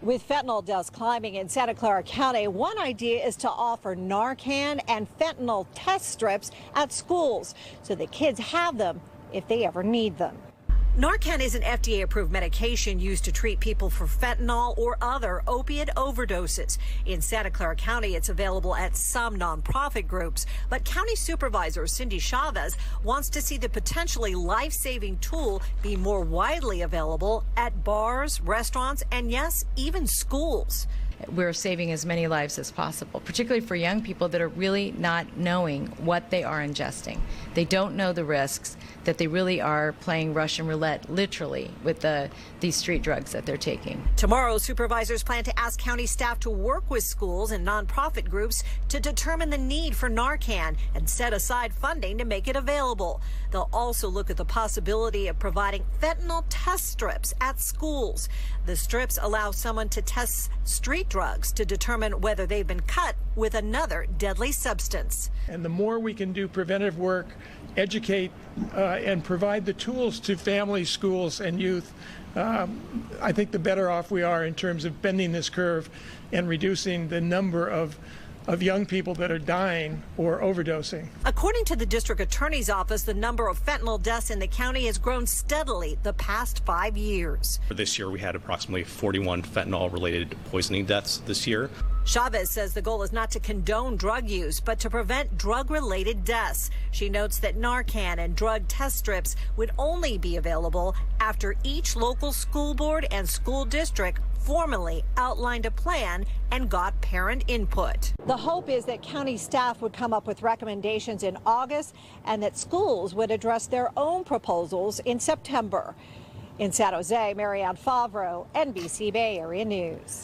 With fentanyl deaths climbing in Santa Clara County, one idea is to offer Narcan and fentanyl test strips at schools so that kids have them if they ever need them. Narcan is an FDA-approved medication used to treat people for fentanyl or other opiate overdoses. In Santa Clara County, it's available at some nonprofit groups, but County Supervisor Cindy Chavez wants to see the potentially life-saving tool be more widely available at bars, restaurants, and yes, even schools. We're saving as many lives as possible, particularly for young people that are really not knowing what they are ingesting. They don't know the risks, that they really are playing Russian roulette, literally, with these street drugs that they're taking. Tomorrow, supervisors plan to ask county staff to work with schools and nonprofit groups to determine the need for Narcan and set aside funding to make it available. They'll also look at the possibility of providing fentanyl test strips at schools. The strips allow someone to test street drugs to determine whether they've been cut with another deadly substance. And the more we can do preventive work, educate, and provide the tools to families, schools, and youth, I think the better off we are in terms of bending this curve and reducing the number of young people that are dying or overdosing. According to the district attorney's office, the number of fentanyl deaths in the county has grown steadily the past 5 years. For this year, we had approximately 41 fentanyl-related poisoning deaths this year. Chavez says the goal is not to condone drug use, but to prevent drug-related deaths. She notes that Narcan and drug test strips would only be available after each local school board and school district formally outlined a plan and got parent input. The hope is that county staff would come up with recommendations in August and that schools would address their own proposals in September. In San Jose, Marianne Favro, NBC Bay Area News.